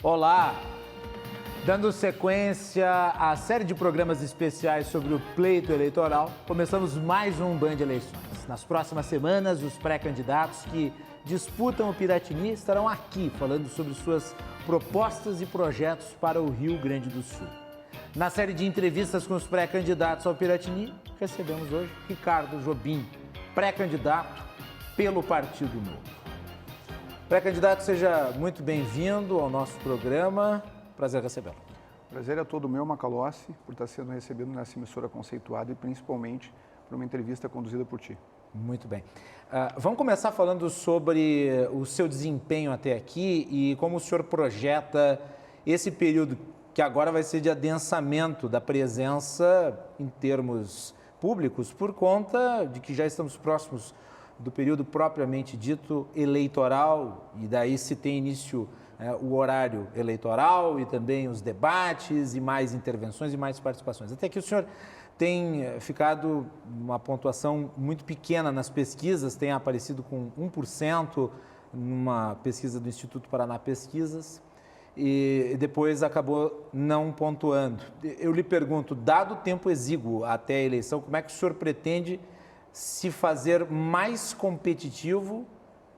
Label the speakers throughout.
Speaker 1: Olá! Dando sequência à série de programas especiais sobre o pleito eleitoral, começamos mais um Band Eleições. Nas próximas semanas, os pré-candidatos que disputam o Piratini estarão aqui falando sobre suas propostas e projetos para o Rio Grande do Sul. Na série de entrevistas com os pré-candidatos ao Piratini, recebemos hoje Ricardo Jobim, pré-candidato pelo Partido Novo. Pré-candidato, seja muito bem-vindo ao nosso programa. Prazer recebê-lo.
Speaker 2: Prazer é todo meu, Macalossi, por estar sendo recebido nessa emissora conceituada e principalmente por uma entrevista conduzida por ti.
Speaker 1: Muito bem. Vamos começar falando sobre o seu desempenho até aqui e como o senhor projeta esse período que agora vai ser de adensamento da presença em termos públicos, por conta de que já estamos próximos do período propriamente dito eleitoral, e daí se tem início o horário eleitoral e também os debates e mais intervenções e mais participações. Até que o senhor tem ficado uma pontuação muito pequena nas pesquisas, tem aparecido com 1% numa pesquisa do Instituto Paraná Pesquisas e depois acabou não pontuando. Eu lhe pergunto, dado o tempo exíguo até a eleição, como é que o senhor pretende se fazer mais competitivo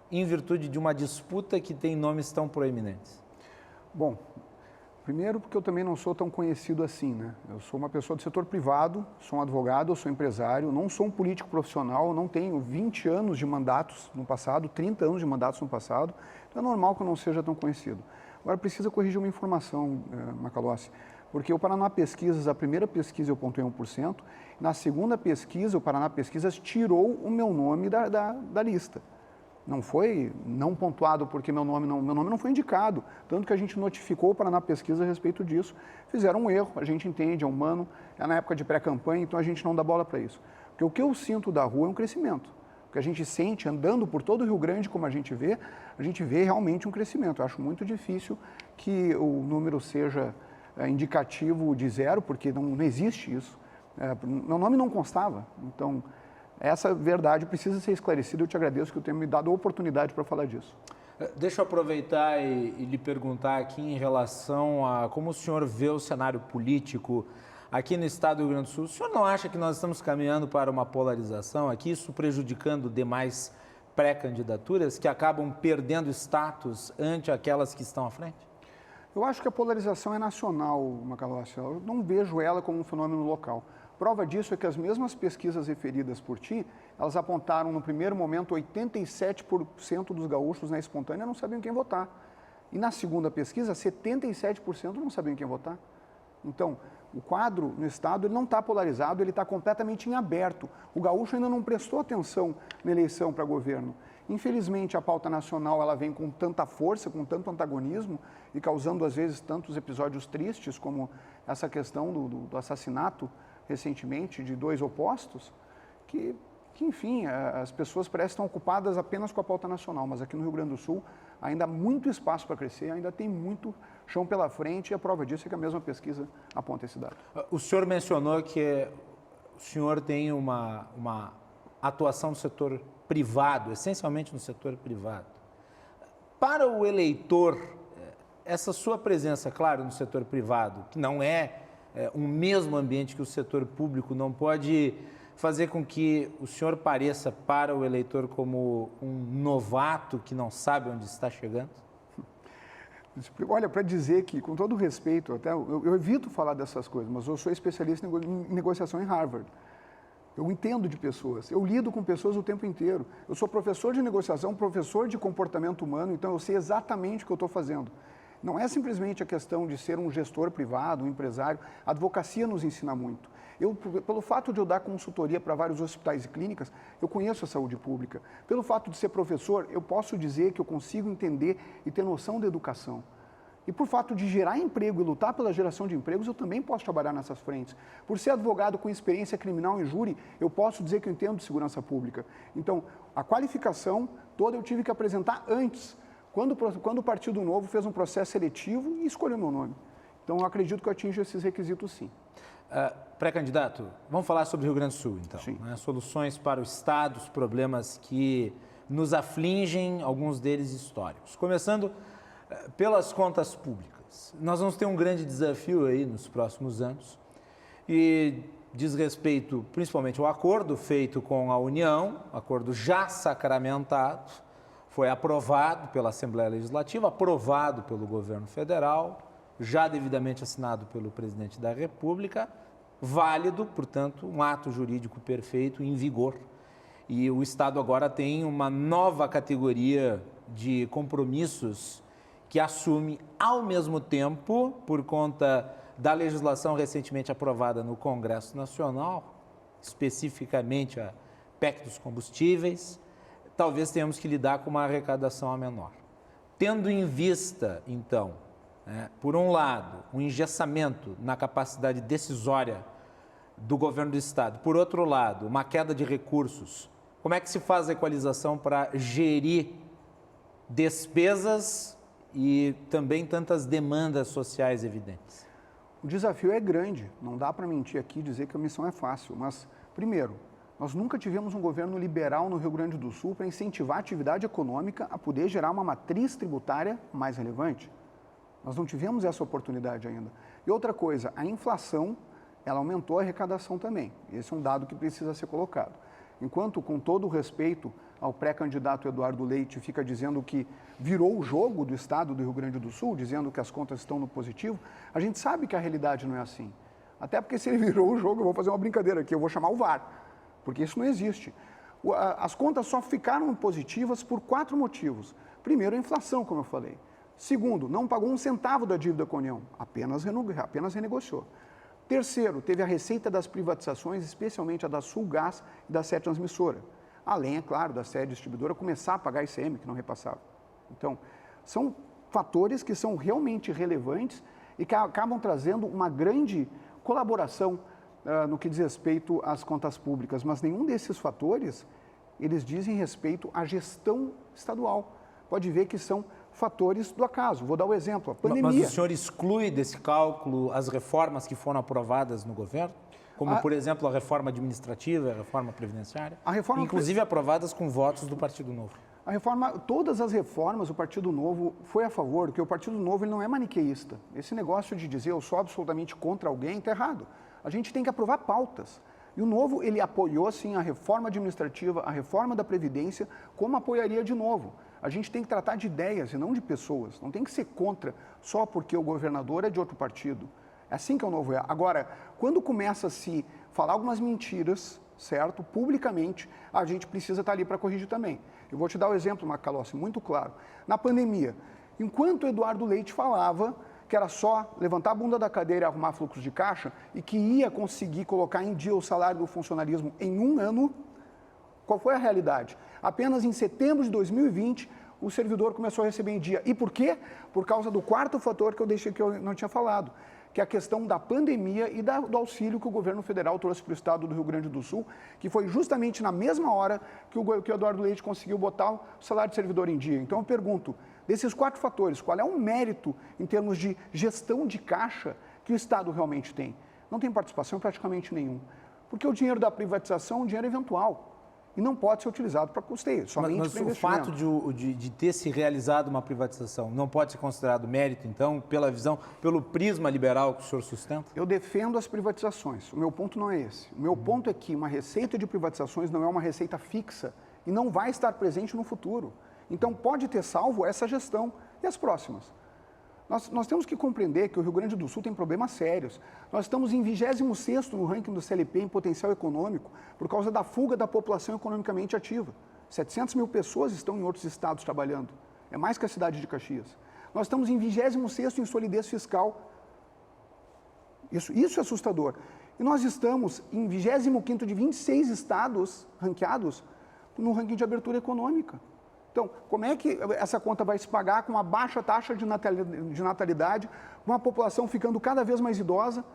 Speaker 1: em virtude de uma disputa que tem nomes tão proeminentes?
Speaker 2: Bom, primeiro porque eu também não sou tão conhecido assim, né? Eu sou uma pessoa do setor privado, sou um advogado, eu sou empresário, não sou um político profissional, não tenho 20 anos de mandatos no passado, 30 anos de mandatos no passado, então é normal que eu não seja tão conhecido. Agora, precisa corrigir uma informação, Macalossi, porque o Paraná Pesquisas, a primeira pesquisa eu pontuei 1%, na segunda pesquisa, o Paraná Pesquisas tirou o meu nome da lista. Não foi não pontuado porque meu nome não foi indicado, tanto que a gente notificou o Paraná Pesquisa a respeito disso. Fizeram um erro, a gente entende, é humano, é na época de pré-campanha, então a gente não dá bola para isso. Porque o que eu sinto da rua é um crescimento. O que a gente sente andando por todo o Rio Grande, como a gente vê realmente um crescimento. Eu acho muito difícil que o número seja indicativo de zero, porque não existe isso. Meu nome não constava, então essa verdade precisa ser esclarecida. Eu te agradeço que eu tenha me dado a oportunidade para falar disso.
Speaker 1: Deixa eu aproveitar e lhe perguntar aqui em relação a como o senhor vê o cenário político aqui no estado do Rio Grande do Sul. O senhor não acha que nós estamos caminhando para uma polarização aqui, isso prejudicando demais pré-candidaturas que acabam perdendo status ante aquelas que estão à frente?
Speaker 2: Eu acho que a polarização é nacional, Macalossi. Eu não vejo ela como um fenômeno local. Prova disso é que as mesmas pesquisas referidas por ti, elas apontaram no primeiro momento 87% dos gaúchos na espontânea não sabiam quem votar. E na segunda pesquisa, 77% não sabiam quem votar. Então, o quadro no estado ele não está polarizado, ele está completamente em aberto. O gaúcho ainda não prestou atenção na eleição para governo. Infelizmente, a pauta nacional ela vem com tanta força, com tanto antagonismo e causando, às vezes, tantos episódios tristes, como essa questão do assassinato recentemente de dois opostos, que enfim, as pessoas parecem estar ocupadas apenas com a pauta nacional, mas aqui no Rio Grande do Sul ainda há muito espaço para crescer, ainda tem muito chão pela frente e a prova disso é que a mesma pesquisa aponta esse dado.
Speaker 1: O senhor mencionou que o senhor tem uma atuação no setor privado, essencialmente no setor privado. Para o eleitor, essa sua presença, claro, no setor privado, que não é um mesmo ambiente que o setor público, não pode fazer com que o senhor pareça para o eleitor como um novato que não sabe onde está chegando?
Speaker 2: Olha, para dizer que, com todo respeito, até eu evito falar dessas coisas, mas eu sou especialista em negociação em Harvard. Eu entendo de pessoas, eu lido com pessoas o tempo inteiro. Eu sou professor de negociação, professor de comportamento humano, então eu sei exatamente o que eu estou fazendo. Não é simplesmente a questão de ser um gestor privado, um empresário. A advocacia nos ensina muito. Pelo fato de eu dar consultoria para vários hospitais e clínicas, eu conheço a saúde pública. Pelo fato de ser professor, eu posso dizer que eu consigo entender e ter noção da educação. E por fato de gerar emprego e lutar pela geração de empregos, eu também posso trabalhar nessas frentes. Por ser advogado com experiência criminal em júri, eu posso dizer que eu entendo de segurança pública. Então, a qualificação toda eu tive que apresentar antes, quando o Partido Novo fez um processo seletivo e escolheu meu nome. Então, eu acredito que eu atinjo esses requisitos, sim.
Speaker 1: Pré-candidato, vamos falar sobre o Rio Grande do Sul, então.
Speaker 2: Sim.
Speaker 1: Soluções para o Estado, os problemas que nos afligem, alguns deles históricos. Começando pelas contas públicas. Nós vamos ter um grande desafio aí nos próximos anos e diz respeito principalmente ao acordo feito com a União, acordo já sacramentado, foi aprovado pela Assembleia Legislativa, aprovado pelo governo federal, já devidamente assinado pelo presidente da República, válido, portanto, um ato jurídico perfeito, em vigor. E o Estado agora tem uma nova categoria de compromissos que assume ao mesmo tempo, por conta da legislação recentemente aprovada no Congresso Nacional, especificamente a PEC dos combustíveis, talvez tenhamos que lidar com uma arrecadação a menor. Tendo em vista, então, por um lado, um engessamento na capacidade decisória do governo do Estado, por outro lado, uma queda de recursos, como é que se faz a equalização para gerir despesas e também tantas demandas sociais evidentes?
Speaker 2: O desafio é grande, não dá para mentir aqui e dizer que a missão é fácil, mas, primeiro, nós nunca tivemos um governo liberal no Rio Grande do Sul para incentivar a atividade econômica a poder gerar uma matriz tributária mais relevante. Nós não tivemos essa oportunidade ainda. E outra coisa, a inflação, ela aumentou a arrecadação também. Esse é um dado que precisa ser colocado. Enquanto, com todo o respeito ao pré-candidato Eduardo Leite, fica dizendo que virou o jogo do Estado do Rio Grande do Sul, dizendo que as contas estão no positivo, a gente sabe que a realidade não é assim. Até porque se ele virou o jogo, eu vou fazer uma brincadeira aqui, eu vou chamar o VAR, porque isso não existe. As contas só ficaram positivas por 4 motivos. Primeiro, a inflação, como eu falei. Segundo, não pagou um centavo da dívida com a União, apenas renegociou. Terceiro, teve a receita das privatizações, especialmente a da Sulgás e da SET Transmissora. Além, é claro, da SET Distribuidora começar a pagar ICM, que não repassava. Então, são fatores que são realmente relevantes e que acabam trazendo uma grande colaboração no que diz respeito às contas públicas. Mas nenhum desses fatores, eles dizem respeito à gestão estadual. Pode ver que são fatores do acaso. Vou dar o exemplo, a pandemia.
Speaker 1: Mas o senhor exclui desse cálculo as reformas que foram aprovadas no governo? Como, por exemplo, a reforma administrativa, a reforma previdenciária? Inclusive aprovadas com votos do Partido Novo.
Speaker 2: Todas as reformas, o Partido Novo foi a favor, porque o Partido Novo ele não é maniqueísta. Esse negócio de dizer eu sou absolutamente contra alguém está errado. A gente tem que aprovar pautas. E o Novo, ele apoiou, sim, a reforma administrativa, a reforma da Previdência, como apoiaria de novo. A gente tem que tratar de ideias e não de pessoas. Não tem que ser contra só porque o governador é de outro partido. É assim que o Novo é. Agora, quando começa a se falar algumas mentiras, certo, publicamente, a gente precisa estar ali para corrigir também. Eu vou te dar o exemplo, Macalossi, muito claro. Na pandemia, enquanto o Eduardo Leite falava que era só levantar a bunda da cadeira e arrumar fluxo de caixa e que ia conseguir colocar em dia o salário do funcionalismo em 1 ano, qual foi a realidade? Apenas em setembro de 2020, o servidor começou a receber em dia. E por quê? Por causa do quarto fator que eu não tinha falado, que é a questão da pandemia e do auxílio que o governo federal trouxe para o estado do Rio Grande do Sul, que foi justamente na mesma hora que o Eduardo Leite conseguiu botar o salário de servidor em dia. Então eu pergunto, desses 4 fatores, qual é o mérito em termos de gestão de caixa que o estado realmente tem? Não tem participação praticamente nenhum, porque o dinheiro da privatização é um dinheiro eventual. E não pode ser utilizado para custeio, somente para investimento.
Speaker 1: Mas o fato de ter se realizado uma privatização não pode ser considerado mérito, então, pela visão, pelo prisma liberal que o senhor sustenta?
Speaker 2: Eu defendo as privatizações. O meu ponto não é esse. O meu ponto é que uma receita de privatizações não é uma receita fixa e não vai estar presente no futuro. Então, pode ter salvo essa gestão e as próximas. Nós temos que compreender que o Rio Grande do Sul tem problemas sérios. Nós estamos em 26º no ranking do CLP em potencial econômico por causa da fuga da população economicamente ativa. 700 mil pessoas estão em outros estados trabalhando. É mais que a cidade de Caxias. Nós estamos em 26º em solidez fiscal. Isso é assustador. E nós estamos em 25º de 26 estados ranqueados no ranking de abertura econômica. Então, como é que essa conta vai se pagar com uma baixa taxa de natalidade, com uma população ficando cada vez mais idosa?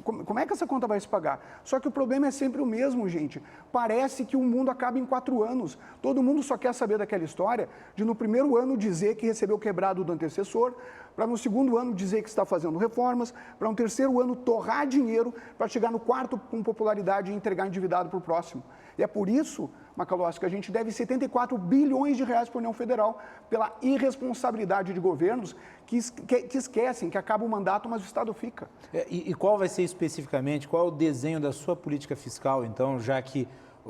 Speaker 2: Como é que essa conta vai se pagar? Só que o problema é sempre o mesmo, gente. Parece que o mundo acaba em 4 anos. Todo mundo só quer saber daquela história de no primeiro ano dizer que recebeu quebrado do antecessor, para no segundo ano dizer que está fazendo reformas, para no terceiro ano torrar dinheiro, para chegar no quarto com popularidade e entregar endividado para o próximo. E é por isso, Macalossi, que a gente deve 74 bilhões de reais para a União Federal, pela irresponsabilidade de governos que esquecem que acaba o mandato, mas o Estado fica.
Speaker 1: E qual vai ser especificamente, qual é o desenho da sua política fiscal, então, já que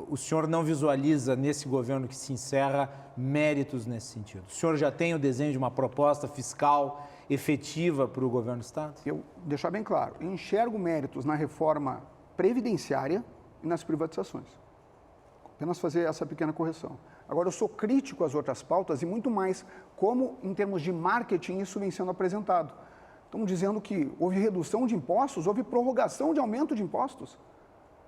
Speaker 1: o senhor não visualiza nesse governo que se encerra méritos nesse sentido? O senhor já tem o desenho de uma proposta fiscal efetiva para o governo do Estado?
Speaker 2: Eu deixar bem claro, eu enxergo méritos na reforma previdenciária e nas privatizações. Apenas fazer essa pequena correção. Agora, eu sou crítico às outras pautas e muito mais como, em termos de marketing, isso vem sendo apresentado. Estamos dizendo que houve redução de impostos, houve prorrogação de aumento de impostos.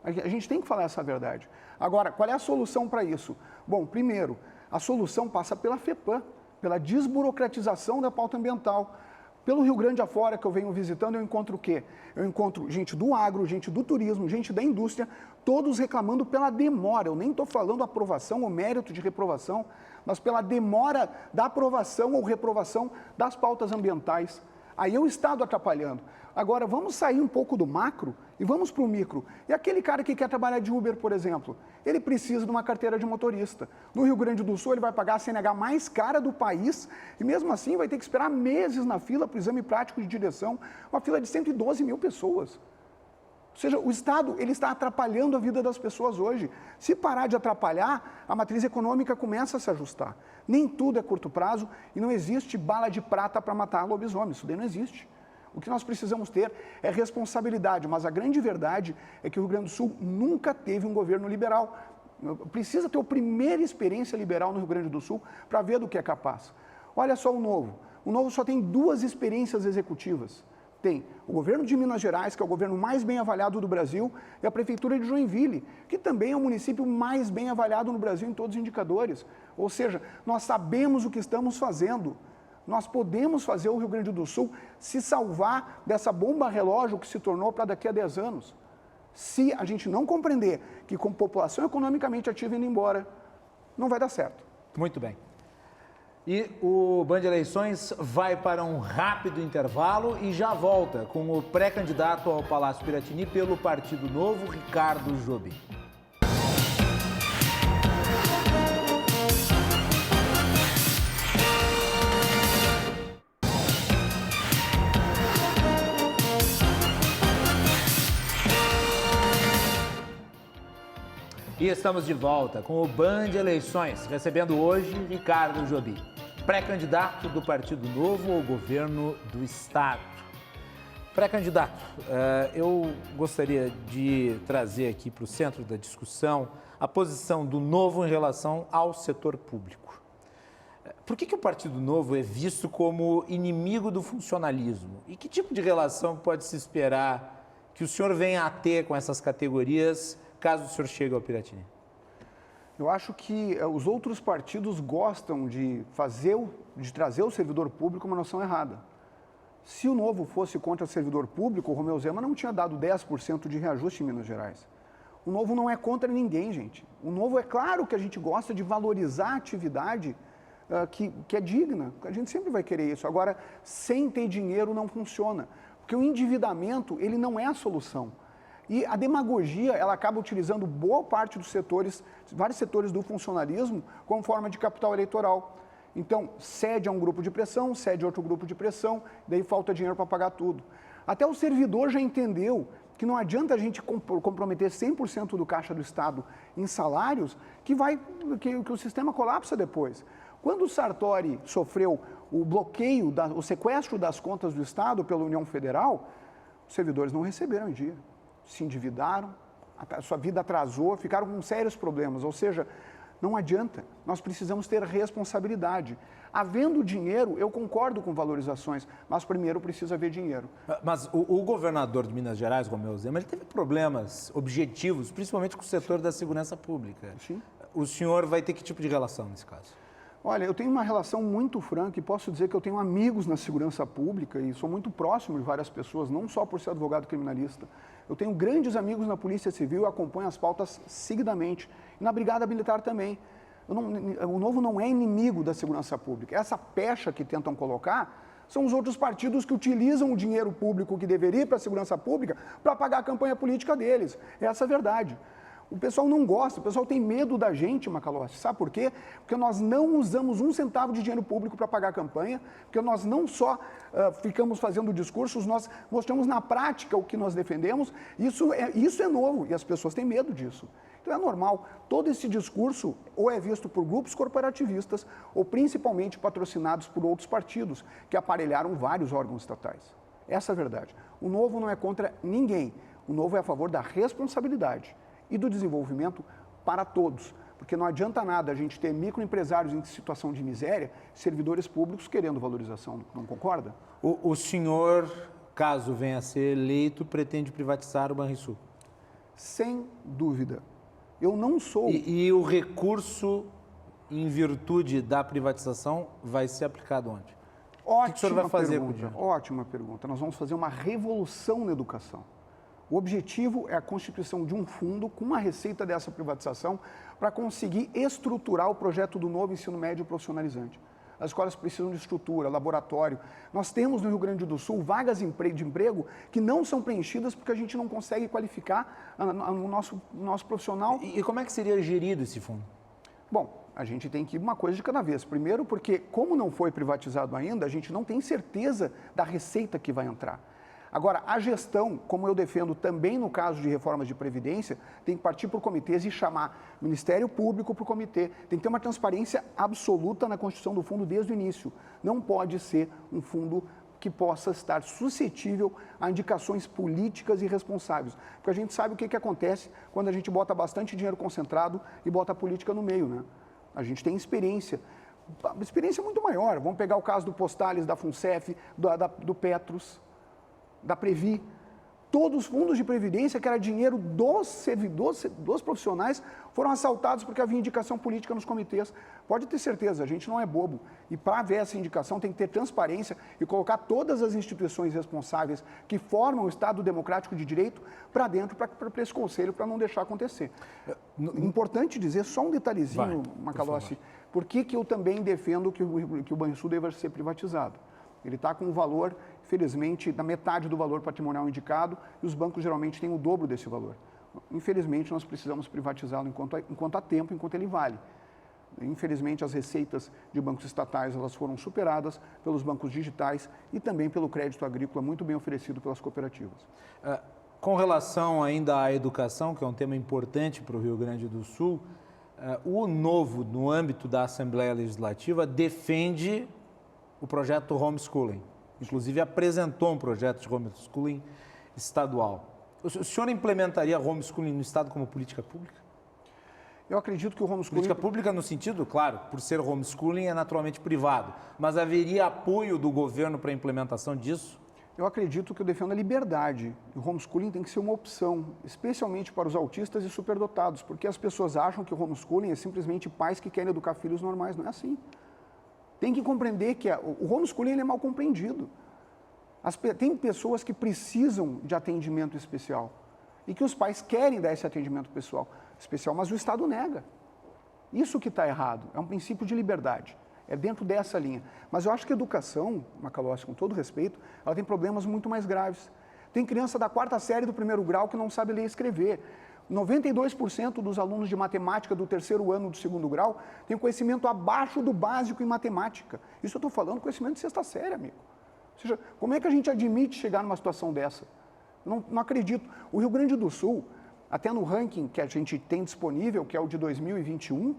Speaker 2: A gente tem que falar essa verdade. Agora, qual é a solução para isso? Bom, primeiro, a solução passa pela FEPAM, pela desburocratização da pauta ambiental. Pelo Rio Grande afora, que eu venho visitando, eu encontro o quê? Eu encontro gente do agro, gente do turismo, gente da indústria, todos reclamando pela demora. Eu nem estou falando aprovação ou mérito de reprovação, mas pela demora da aprovação ou reprovação das pautas ambientais. Aí é o Estado atrapalhando. Agora, vamos sair um pouco do macro e vamos para o micro. E aquele cara que quer trabalhar de Uber, por exemplo, ele precisa de uma carteira de motorista. No Rio Grande do Sul, ele vai pagar a CNH mais cara do país e, mesmo assim, vai ter que esperar meses na fila para o exame prático de direção, uma fila de 112 mil pessoas. Ou seja, o Estado ele está atrapalhando a vida das pessoas hoje. Se parar de atrapalhar, a matriz econômica começa a se ajustar. Nem tudo é curto prazo e não existe bala de prata para matar lobisomem. Isso daí não existe. O que nós precisamos ter é responsabilidade, mas a grande verdade é que o Rio Grande do Sul nunca teve um governo liberal. Precisa ter a primeira experiência liberal no Rio Grande do Sul para ver do que é capaz. Olha só o Novo. O Novo só tem 2 experiências executivas. Tem o governo de Minas Gerais, que é o governo mais bem avaliado do Brasil, e a prefeitura de Joinville, que também é o município mais bem avaliado no Brasil em todos os indicadores. Ou seja, nós sabemos o que estamos fazendo. Nós podemos fazer o Rio Grande do Sul se salvar dessa bomba relógio que se tornou para daqui a 10 anos. Se a gente não compreender que com população economicamente ativa indo embora, não vai dar certo.
Speaker 1: Muito bem. E o Band Eleições vai para um rápido intervalo e já volta com o pré-candidato ao Palácio Piratini pelo Partido Novo, Ricardo Jobim. E estamos de volta com o Band Eleições, recebendo hoje Ricardo Jobim, pré-candidato do Partido Novo ao governo do Estado. Pré-candidato, eu gostaria de trazer aqui para o centro da discussão a posição do Novo em relação ao setor público. Por que o Partido Novo é visto como inimigo do funcionalismo? E que tipo de relação pode se esperar que o senhor venha a ter com essas categorias caso o senhor chegue ao Piratini?
Speaker 2: Eu acho que os outros partidos gostam de trazer o servidor público uma noção errada. Se o Novo fosse contra o servidor público, o Romeu Zema não tinha dado 10% de reajuste em Minas Gerais. O Novo não é contra ninguém, gente. O Novo, é claro que a gente gosta de valorizar a atividade que é digna. A gente sempre vai querer isso. Agora, sem ter dinheiro não funciona. Porque o endividamento, ele não é a solução. E a demagogia, ela acaba utilizando boa parte dos setores, vários setores do funcionalismo, como forma de capital eleitoral. Então, cede a um grupo de pressão, cede a outro grupo de pressão, daí falta dinheiro para pagar tudo. Até o servidor já entendeu que não adianta a gente comprometer 100% do caixa do Estado em salários, que o sistema colapsa depois. Quando o Sartori sofreu o bloqueio, o sequestro das contas do Estado pela União Federal, os servidores não receberam em dia. Se endividaram, a sua vida atrasou, ficaram com sérios problemas. Ou seja, não adianta, nós precisamos ter responsabilidade. Havendo dinheiro, eu concordo com valorizações, mas primeiro precisa haver dinheiro.
Speaker 1: Mas o governador de Minas Gerais, Romeu Zema, ele teve problemas objetivos, principalmente com o setor da segurança pública.
Speaker 2: Sim.
Speaker 1: O senhor vai ter que tipo de relação nesse caso?
Speaker 2: Olha, eu tenho uma relação muito franca e posso dizer que eu tenho amigos na segurança pública e sou muito próximo de várias pessoas, não só por ser advogado criminalista. Eu tenho grandes amigos na Polícia Civil e acompanho as pautas seguidamente. E na Brigada Militar também. O Novo não é inimigo da segurança pública. Essa pecha que tentam colocar São os outros partidos que utilizam o dinheiro público que deveria ir para a segurança pública para pagar a campanha política deles. Essa é a verdade. O pessoal não gosta, o pessoal tem medo da gente, Macalossi. Sabe por quê? Porque nós não usamos um centavo de dinheiro público para pagar a campanha, porque nós não só ficamos fazendo discursos, nós mostramos na prática o que nós defendemos. Isso é novo e as pessoas têm medo disso. Então é normal. Todo esse discurso ou é visto por grupos corporativistas ou principalmente patrocinados por outros partidos que aparelharam vários órgãos estatais. Essa é a verdade. O Novo não é contra ninguém. O Novo é a favor da responsabilidade e do desenvolvimento para todos. Porque não adianta nada a gente ter microempresários em situação de miséria, servidores públicos querendo valorização, não concorda?
Speaker 1: O senhor, caso venha a ser eleito, pretende privatizar o Banrisul?
Speaker 2: Sem dúvida. Eu não sou...
Speaker 1: E o recurso em virtude da privatização vai ser aplicado onde? O que o senhor vai fazer com o dinheiro?
Speaker 2: Ótima pergunta. Nós vamos fazer uma revolução na educação. O objetivo é a constituição de um fundo com uma receita dessa privatização para conseguir estruturar o projeto do novo ensino médio profissionalizante. As escolas precisam de estrutura, laboratório. Nós temos no Rio Grande do Sul vagas de emprego que não são preenchidas porque a gente não consegue qualificar o nosso profissional.
Speaker 1: E como é que seria gerido esse fundo?
Speaker 2: Bom, a gente tem que ir uma coisa de cada vez. Primeiro porque, como não foi privatizado ainda, a gente não tem certeza da receita que vai entrar. Agora, a gestão, como eu defendo também no caso de reformas de previdência, tem que partir por comitês e chamar Ministério Público para o comitê. Tem que ter uma transparência absoluta na constituição do fundo desde o início. Não pode ser um fundo que possa estar suscetível a indicações políticas irresponsáveis. Porque a gente sabe o que acontece quando a gente bota bastante dinheiro concentrado e bota a política no meio, né? A gente tem experiência muito maior. Vamos pegar o caso do Postales, da FUNCEF, do Petros, da Previ, todos os fundos de previdência, que era dinheiro dos servidores, dos profissionais, foram assaltados porque havia indicação política nos comitês. Pode ter certeza, a gente não é bobo. E para haver essa indicação tem que ter transparência e colocar todas as instituições responsáveis que formam o Estado Democrático de Direito para dentro, para esse conselho, para não deixar acontecer. Importante dizer, só um detalhezinho, Macalossi, por que eu também defendo que o Banrisul deva ser privatizado. Ele está com um valor, infelizmente, da metade do valor patrimonial indicado, e os bancos geralmente têm o dobro desse valor. Infelizmente, nós precisamos privatizá-lo enquanto há tempo, enquanto ele vale. Infelizmente, as receitas de bancos estatais elas foram superadas pelos bancos digitais e também pelo crédito agrícola muito bem oferecido pelas cooperativas.
Speaker 1: Com relação ainda à educação, que é um tema importante para o Rio Grande do Sul, o Novo, no âmbito da Assembleia Legislativa, defende o projeto homeschooling. Inclusive, apresentou um projeto de homeschooling estadual. O senhor implementaria homeschooling no Estado como política pública?
Speaker 2: Eu acredito que o homeschooling...
Speaker 1: Política pública no sentido, claro, por ser homeschooling é naturalmente privado, mas haveria apoio do governo para a implementação disso?
Speaker 2: Eu acredito que eu defendo a liberdade. O homeschooling tem que ser uma opção, especialmente para os autistas e superdotados, porque as pessoas acham que o homeschooling é simplesmente pais que querem educar filhos normais. Não é assim. Tem que compreender que o homeschooling ele é mal compreendido. Tem pessoas que precisam de atendimento especial e que os pais querem dar esse atendimento especial, mas o Estado nega. Isso que está errado, é um princípio de liberdade, é dentro dessa linha. Mas eu acho que a educação, Macalossi, com todo respeito, ela tem problemas muito mais graves. Tem criança da 4ª série do 1º grau que não sabe ler e escrever. 92% dos alunos de matemática do 3º ano do 2º grau têm conhecimento abaixo do básico em matemática. Isso eu estou falando conhecimento de 6ª série, amigo. Ou seja, como é que a gente admite chegar numa situação dessa? Não acredito. O Rio Grande do Sul, até no ranking que a gente tem disponível, que é o de 2021,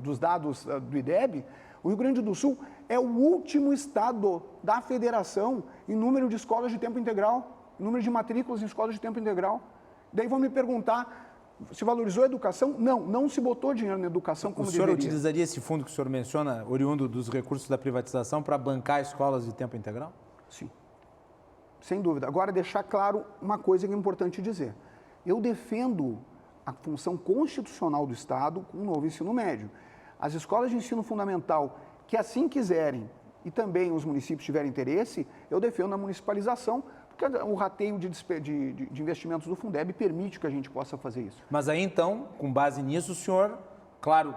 Speaker 2: dos dados do IDEB, o Rio Grande do Sul é o último estado da federação em número de escolas de tempo integral, em número de matrículas em escolas de tempo integral. Daí vão me perguntar, se valorizou a educação? Não se botou dinheiro na educação como deveria.
Speaker 1: O senhor utilizaria esse fundo que o senhor menciona, oriundo dos recursos da privatização, para bancar escolas de tempo integral?
Speaker 2: Sim, sem dúvida. Agora, deixar claro uma coisa que é importante dizer. Eu defendo a função constitucional do Estado com o novo ensino médio. As escolas de ensino fundamental que assim quiserem e também os municípios tiverem interesse, eu defendo a municipalização, porque o rateio de investimentos do Fundeb permite que a gente possa fazer isso.
Speaker 1: Mas aí, então, com base nisso, o senhor, claro,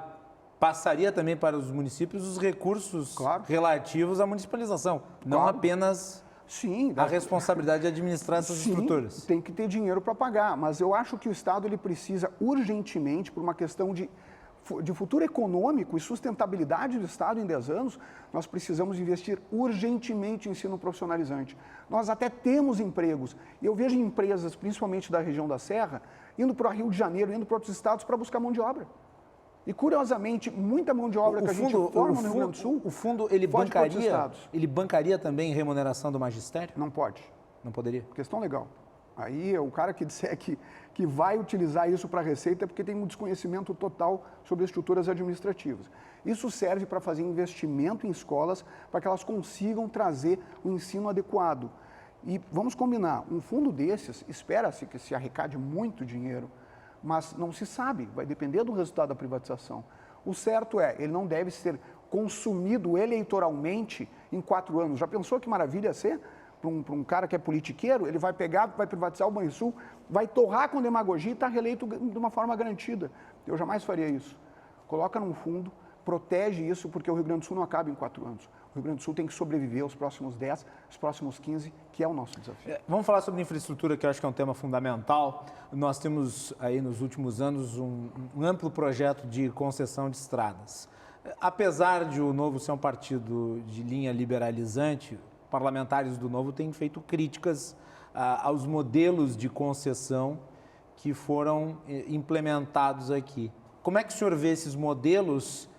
Speaker 1: passaria também para os municípios os recursos
Speaker 2: Claro.
Speaker 1: relativos à municipalização, não
Speaker 2: Claro.
Speaker 1: apenas
Speaker 2: Sim,
Speaker 1: a responsabilidade de administrar essas
Speaker 2: Sim,
Speaker 1: estruturas.
Speaker 2: tem que ter dinheiro para pagar, mas eu acho que o Estado ele precisa urgentemente, por uma questão de futuro econômico e sustentabilidade do Estado em 10 anos, nós precisamos investir urgentemente em ensino profissionalizante. Nós até temos empregos, e eu vejo empresas, principalmente da região da Serra, indo para o Rio de Janeiro, indo para outros estados para buscar mão de obra. E, curiosamente, muita mão de obra que a gente forma no Rio Grande do Sul,
Speaker 1: o fundo ele
Speaker 2: foge para outros estados.
Speaker 1: bancaria também remuneração do magistério?
Speaker 2: Não pode.
Speaker 1: Não poderia?
Speaker 2: Questão legal. Aí o cara que disser que vai utilizar isso para a Receita é porque tem um desconhecimento total sobre estruturas administrativas. Isso serve para fazer investimento em escolas para que elas consigam trazer o ensino adequado. E vamos combinar, um fundo desses, espera-se que se arrecade muito dinheiro, mas não se sabe, vai depender do resultado da privatização. O certo é, ele não deve ser consumido eleitoralmente em 4 anos. Já pensou que maravilha ser? Para um cara que é politiqueiro, ele vai pegar, vai privatizar o Banrisul, vai torrar com demagogia e está reeleito de uma forma garantida. Eu jamais faria isso. Coloca num fundo, protege isso, porque o Rio Grande do Sul não acaba em 4 anos. O Rio Grande do Sul tem que sobreviver os próximos 10, os próximos 15, que é o nosso desafio.
Speaker 1: Vamos falar sobre infraestrutura, que eu acho que é um tema fundamental. Nós temos aí nos últimos anos um amplo projeto de concessão de estradas. Apesar de o Novo ser um partido de linha liberalizante, parlamentares do Novo têm feito críticas aos modelos de concessão que foram implementados aqui. Como é que o senhor vê esses modelos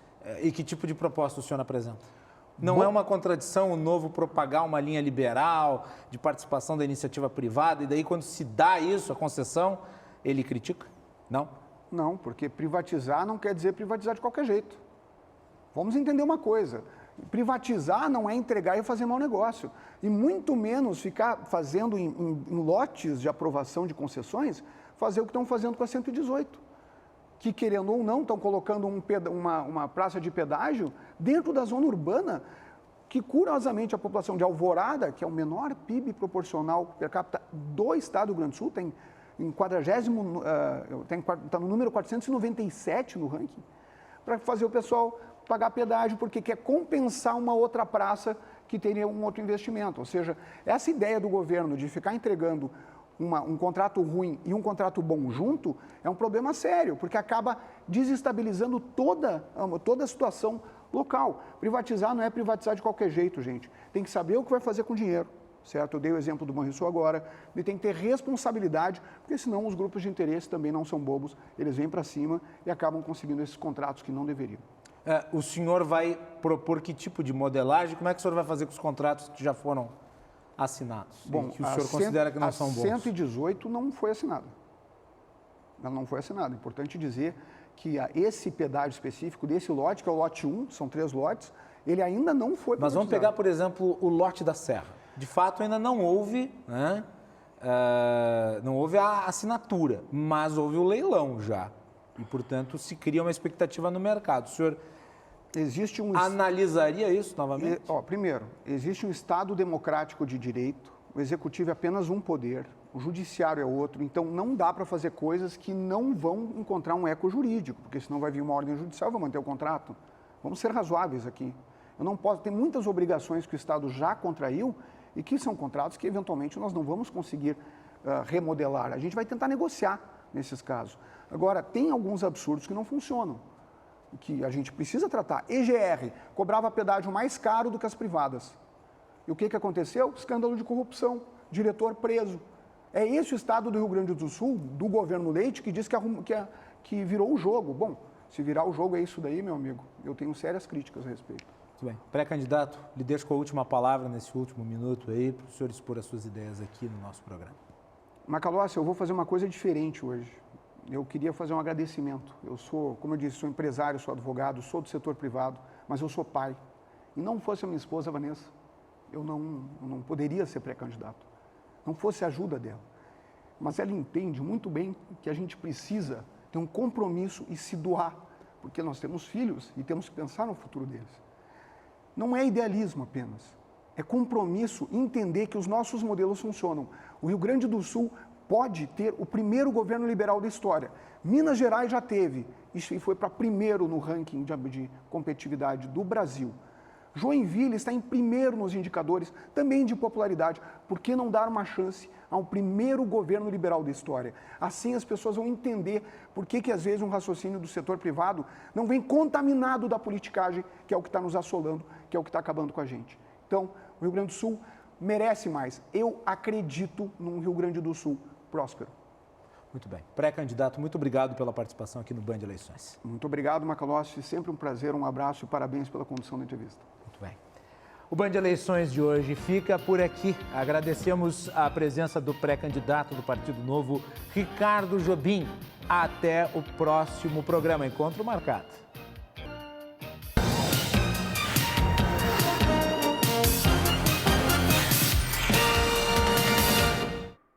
Speaker 1: e que tipo de proposta o senhor apresenta? Não é uma contradição o Novo propagar uma linha liberal de participação da iniciativa privada e daí quando se dá isso, a concessão, ele critica? Não?
Speaker 2: Não, porque privatizar não quer dizer privatizar de qualquer jeito. Vamos entender uma coisa. Privatizar não é entregar e fazer mau negócio. E muito menos ficar fazendo em lotes de aprovação de concessões, fazer o que estão fazendo com a 118. Que, querendo ou não, estão colocando uma praça de pedágio dentro da zona urbana, que, curiosamente, a população de Alvorada, que é o menor PIB proporcional per capita do estado do Rio Grande do Sul, está no número 497 no ranking, para fazer o pessoal pagar pedágio, porque quer compensar uma outra praça que teria um outro investimento. Ou seja, essa ideia do governo de ficar entregando um contrato ruim e um contrato bom junto é um problema sério, porque acaba desestabilizando toda a situação local. Privatizar não é privatizar de qualquer jeito, gente. Tem que saber o que vai fazer com o dinheiro, certo? Eu dei o exemplo do Banrisul agora, ele tem que ter responsabilidade, porque senão os grupos de interesse também não são bobos, eles vêm para cima e acabam conseguindo esses contratos que não deveriam.
Speaker 1: O senhor vai propor que tipo de modelagem? Como é que o senhor vai fazer com os contratos que já foram assinados?
Speaker 2: Bom,
Speaker 1: que o senhor considera que não são bons?
Speaker 2: A 118 não foi assinada. Ela não foi assinada. É importante dizer que esse pedágio específico desse lote, que é o lote 1, são 3 lotes, ele ainda não foi privatizado.
Speaker 1: Mas vamos pegar, por exemplo, o lote da Serra. De fato, ainda não houve, né? Não houve a assinatura, mas houve o leilão já. E, portanto, se cria uma expectativa no mercado. O senhor analisaria isso novamente?
Speaker 2: Primeiro, existe um Estado democrático de direito, o executivo é apenas um poder, o judiciário é outro, então não dá para fazer coisas que não vão encontrar um eco jurídico, porque senão vai vir uma ordem judicial e vai manter o contrato. Vamos ser razoáveis aqui. Eu não posso, tem muitas obrigações que o Estado já contraiu e que são contratos que eventualmente nós não vamos conseguir remodelar. A gente vai tentar negociar nesses casos. Agora, tem alguns absurdos que não funcionam, que a gente precisa tratar. EGR cobrava pedágio mais caro do que as privadas. E o que aconteceu? Escândalo de corrupção, diretor preso. É esse o estado do Rio Grande do Sul, do governo Leite, que diz que virou o jogo. Bom, se virar o jogo é isso daí, meu amigo. Eu tenho sérias críticas a respeito.
Speaker 1: Muito bem. Pré-candidato, lhe deixo com a última palavra nesse último minuto aí, para o senhor expor as suas ideias aqui no nosso programa.
Speaker 2: Macalossi, eu vou fazer uma coisa diferente hoje. Eu queria fazer um agradecimento. Eu sou, como eu disse, sou empresário, sou advogado, sou do setor privado, mas eu sou pai. E não fosse a minha esposa, Vanessa, eu não poderia ser pré-candidato. Não fosse a ajuda dela. Mas ela entende muito bem que a gente precisa ter um compromisso e se doar, porque nós temos filhos e temos que pensar no futuro deles. Não é idealismo apenas, é compromisso, entender que os nossos modelos funcionam. O Rio Grande do Sul pode ter o primeiro governo liberal da história. Minas Gerais já teve, e foi para primeiro no ranking de competitividade do Brasil. Joinville está em primeiro nos indicadores, também de popularidade. Por que não dar uma chance a um primeiro governo liberal da história? Assim as pessoas vão entender por que às vezes um raciocínio do setor privado não vem contaminado da politicagem, que é o que está nos assolando, que é o que está acabando com a gente. Então, o Rio Grande do Sul merece mais. Eu acredito num Rio Grande do Sul próspero.
Speaker 1: Muito bem. Pré-candidato, muito obrigado pela participação aqui no Band Eleições.
Speaker 2: Muito obrigado, Macalossi. Sempre um prazer, um abraço e parabéns pela condução da entrevista.
Speaker 1: Muito bem. O Band Eleições de hoje fica por aqui. Agradecemos a presença do pré-candidato do Partido Novo, Ricardo Jobim. Até o próximo programa. Encontro marcado.